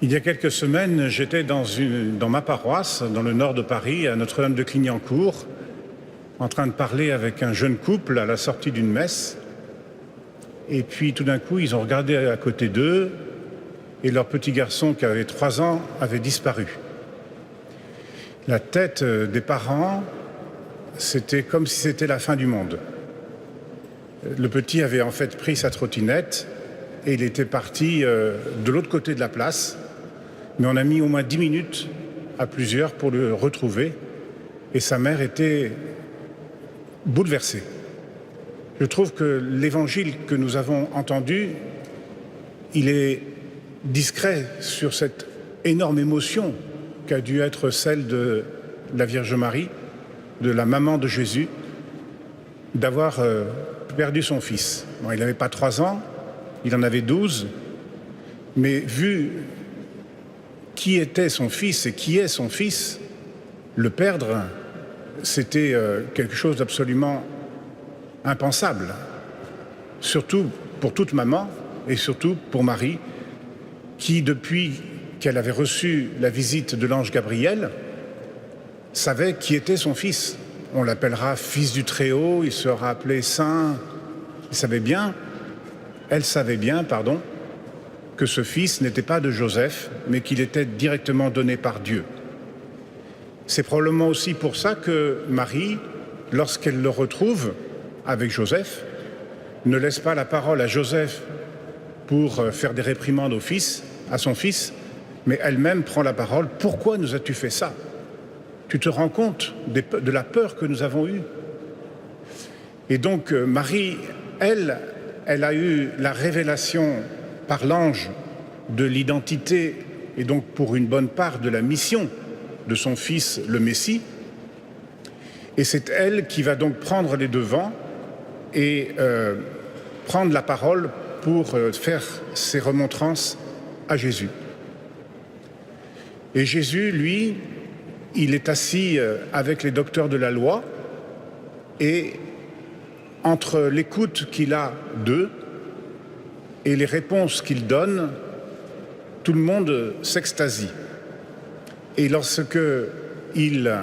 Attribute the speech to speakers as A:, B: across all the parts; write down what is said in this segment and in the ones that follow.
A: Il y a quelques semaines, j'étais dans ma paroisse, dans le nord de Paris, à Notre-Dame de Clignancourt, en train de parler avec un jeune couple à la sortie d'une messe. Et puis tout d'un coup, ils ont regardé à côté d'eux et leur petit garçon qui avait 3 ans avait disparu. La tête des parents, c'était comme si c'était la fin du monde. Le petit avait en fait pris sa trottinette et il était parti de l'autre côté de la place. Mais on a mis au moins 10 minutes à plusieurs pour le retrouver et sa mère était bouleversée. Je trouve que l'évangile que nous avons entendu, il est discret sur cette énorme émotion qu'a dû être celle de la Vierge Marie, de la maman de Jésus, d'avoir perdu son fils. Bon, il n'avait pas 3 ans, il en avait 12, mais vu qui était son fils et qui est son fils, le perdre, c'était quelque chose d'absolument impensable. Surtout pour toute maman et surtout pour Marie, qui depuis qu'elle avait reçu la visite de l'ange Gabriel, savait qui était son fils. On l'appellera fils du Très-Haut, il sera appelé saint. Elle savait bien, que ce fils n'était pas de Joseph, mais qu'il était directement donné par Dieu. C'est probablement aussi pour ça que Marie, lorsqu'elle le retrouve avec Joseph, ne laisse pas la parole à Joseph pour faire des réprimandes à son fils, mais elle-même prend la parole. « Pourquoi nous as-tu fait ça ? Tu te rends compte de la peur que nous avons eue ?» Et donc Marie, elle a eu la révélation par l'ange de l'identité et donc pour une bonne part de la mission de son fils, le Messie. Et c'est elle qui va donc prendre les devants et prendre la parole pour faire ses remontrances à Jésus. Et Jésus, lui, il est assis avec les docteurs de la loi et entre l'écoute qu'il a d'eux et les réponses qu'il donne, tout le monde s'extasie. Et lorsque il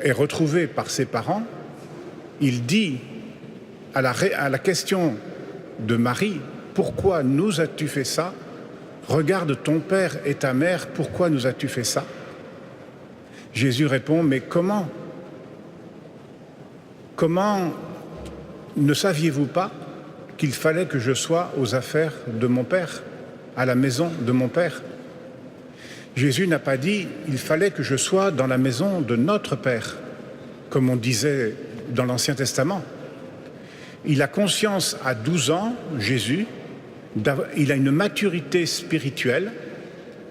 A: est retrouvé par ses parents, il dit à la question de Marie, « Pourquoi nous as-tu fait ça ? Regarde ton père et ta mère, pourquoi nous as-tu fait ça ?» Jésus répond, « Mais comment ne saviez-vous pas qu'il fallait que je sois aux affaires de mon Père, à la maison de mon Père ?» Jésus n'a pas dit « il fallait que je sois dans la maison de notre Père », comme on disait dans l'Ancien Testament. Il a conscience à 12 ans, Jésus, il a une maturité spirituelle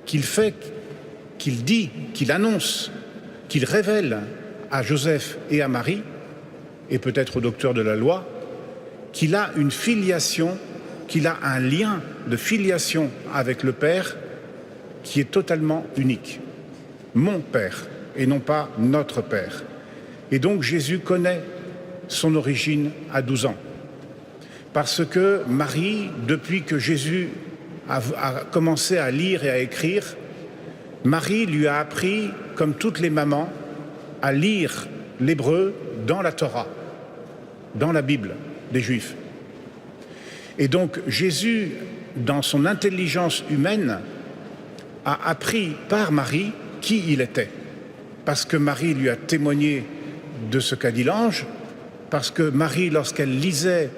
A: qu'il dit, qu'il annonce, qu'il révèle à Joseph et à Marie, et peut-être au docteur de la loi, qu'il a une filiation, qu'il a un lien de filiation avec le Père qui est totalement unique. Mon Père, et non pas notre Père. Et donc Jésus connaît son origine à 12 ans. Parce que Marie, depuis que Jésus a commencé à lire et à écrire, Marie lui a appris, comme toutes les mamans, à lire l'hébreu dans la Torah, dans la Bible des Juifs. Et donc Jésus, dans son intelligence humaine, a appris par Marie qui il était. Parce que Marie lui a témoigné de ce qu'a dit l'ange, parce que Marie, lorsqu'elle lisait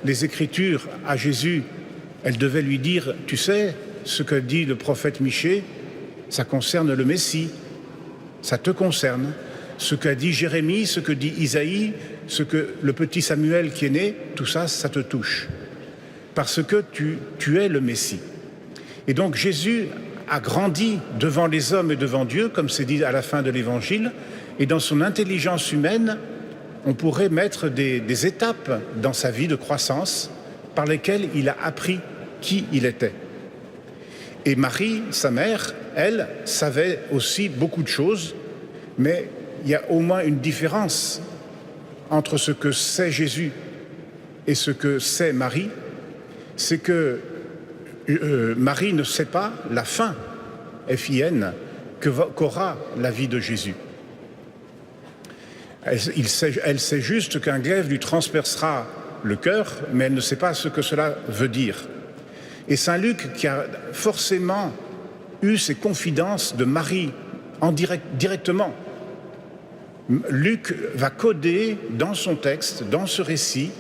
A: les Écritures à Jésus, elle devait lui dire « Tu sais, ce que dit le prophète Michée, ça concerne le Messie, ça te concerne. Ce qu'a dit Jérémie, ce que dit Isaïe, ce que le petit Samuel qui est né, tout ça, ça te touche. Parce que tu es le Messie. » Et donc Jésus a grandi devant les hommes et devant Dieu, comme c'est dit à la fin de l'Évangile, et dans son intelligence humaine, on pourrait mettre des étapes dans sa vie de croissance par lesquelles il a appris qui il était. Et Marie, sa mère, elle, savait aussi beaucoup de choses, mais il y a au moins une différence entre ce que sait Jésus et ce que sait Marie, c'est que Marie ne sait pas la fin, F-I-N, qu'aura la vie de Jésus. Elle sait juste qu'un glaive lui transpercera le cœur, mais elle ne sait pas ce que cela veut dire. Et saint Luc, qui a forcément eu ces confidences de Marie directement, Luc va coder dans son texte, dans ce récit,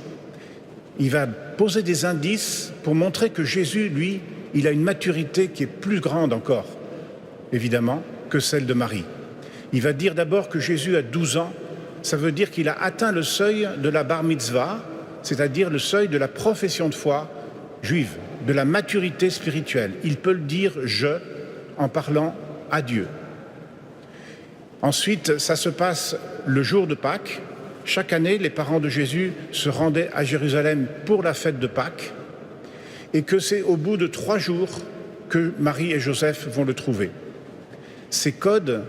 A: il va poser des indices pour montrer que Jésus, lui, il a une maturité qui est plus grande encore, évidemment, que celle de Marie. Il va dire d'abord que Jésus a 12 ans, ça veut dire qu'il a atteint le seuil de la bar mitzvah, c'est-à-dire le seuil de la profession de foi juive, de la maturité spirituelle. Il peut le dire « je » en parlant à Dieu. Ensuite, ça se passe le jour de Pâques. Chaque année, les parents de Jésus se rendaient à Jérusalem pour la fête de Pâques et que c'est au bout de 3 jours que Marie et Joseph vont le trouver. Ces codes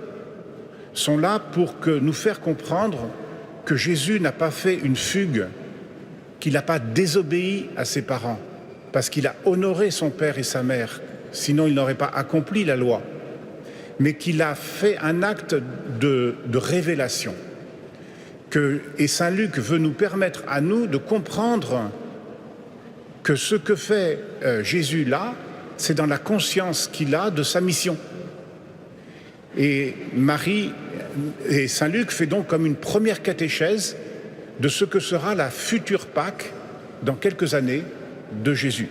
A: sont là pour nous faire comprendre que Jésus n'a pas fait une fugue, qu'il n'a pas désobéi à ses parents, parce qu'il a honoré son père et sa mère, sinon il n'aurait pas accompli la loi, mais qu'il a fait un acte de révélation. Et saint Luc veut nous permettre à nous de comprendre que ce que fait Jésus là, c'est dans la conscience qu'il a de sa mission. Et saint Luc fait donc comme une première catéchèse de ce que sera la future Pâque dans quelques années de Jésus.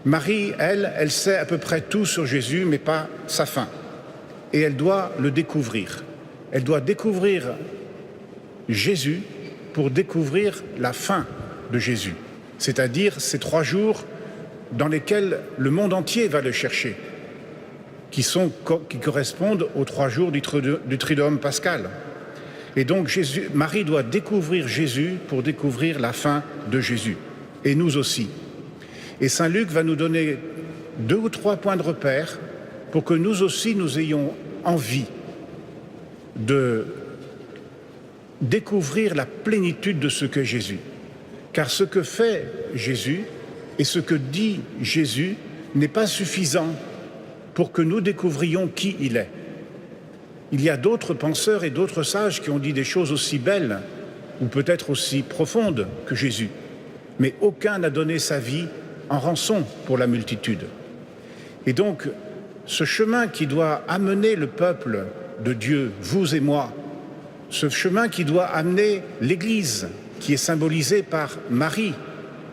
A: Marie, elle sait à peu près tout sur Jésus, mais pas sa fin. Et elle doit le découvrir. Elle doit découvrir Jésus pour découvrir la fin de Jésus, c'est-à-dire ces 3 jours dans lesquels le monde entier va le chercher, qui correspondent aux 3 jours du Triduum pascal. Et donc Marie doit découvrir Jésus pour découvrir la fin de Jésus, et nous aussi. Et saint Luc va nous donner 2 ou 3 points de repère pour que nous aussi nous ayons envie de découvrir la plénitude de ce qu'est Jésus. Car ce que fait Jésus et ce que dit Jésus n'est pas suffisant pour que nous découvrions qui il est. Il y a d'autres penseurs et d'autres sages qui ont dit des choses aussi belles ou peut-être aussi profondes que Jésus, mais aucun n'a donné sa vie en rançon pour la multitude. Et donc, ce chemin qui doit amener le peuple de Dieu, vous et moi, ce chemin qui doit amener l'Église, qui est symbolisée par Marie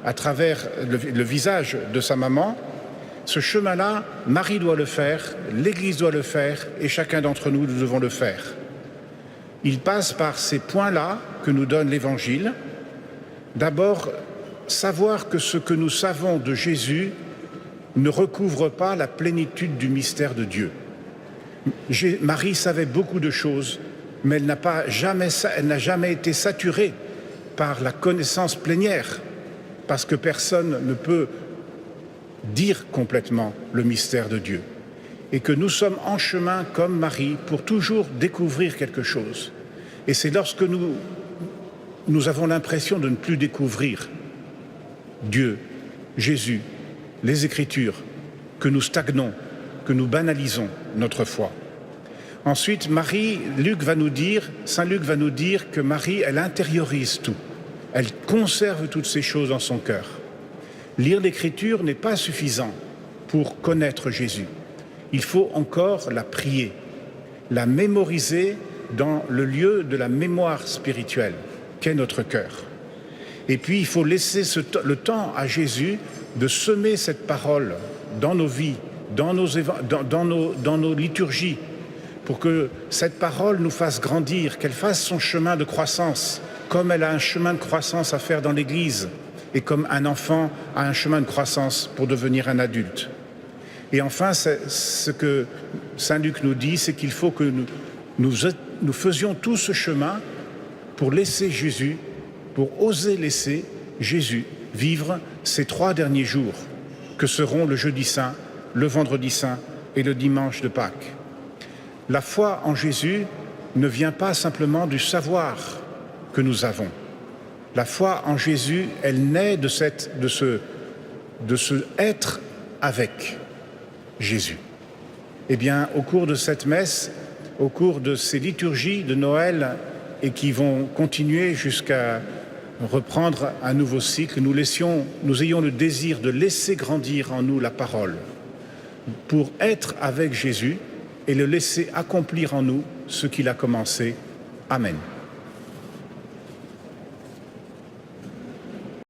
A: à travers le visage de sa maman, ce chemin-là, Marie doit le faire, l'Église doit le faire et chacun d'entre nous, nous devons le faire. Il passe par ces points-là que nous donne l'Évangile. D'abord, savoir que ce que nous savons de Jésus ne recouvre pas la plénitude du mystère de Dieu. Marie savait beaucoup de choses, mais elle n'a jamais été saturée par la connaissance plénière, parce que personne ne peut dire complètement le mystère de Dieu. Et que nous sommes en chemin, comme Marie, pour toujours découvrir quelque chose. Et c'est lorsque nous avons l'impression de ne plus découvrir Dieu, Jésus, les Écritures, que nous stagnons, que nous banalisons notre foi. Ensuite, saint Luc va nous dire que Marie, elle intériorise tout. Elle conserve toutes ces choses dans son cœur. Lire l'Écriture n'est pas suffisant pour connaître Jésus. Il faut encore la prier, la mémoriser dans le lieu de la mémoire spirituelle qu'est notre cœur. Et puis, il faut laisser le temps à Jésus de semer cette parole dans nos vies, dans nos liturgies, pour que cette parole nous fasse grandir, qu'elle fasse son chemin de croissance, comme elle a un chemin de croissance à faire dans l'Église, et comme un enfant a un chemin de croissance pour devenir un adulte. Et enfin, ce que saint Luc nous dit, c'est qu'il faut que nous faisions tout ce chemin pour laisser Jésus, pour oser laisser Jésus vivre ces 3 derniers jours, que seront le jeudi saint, le vendredi saint et le dimanche de Pâques. La foi en Jésus ne vient pas simplement du savoir que nous avons. La foi en Jésus, elle naît de ce de se être avec Jésus. Eh bien, au cours de cette messe, au cours de ces liturgies de Noël et qui vont continuer jusqu'à reprendre un nouveau cycle, nous ayons le désir de laisser grandir en nous la parole pour être avec Jésus et le laisser accomplir en nous ce qu'il a commencé. Amen.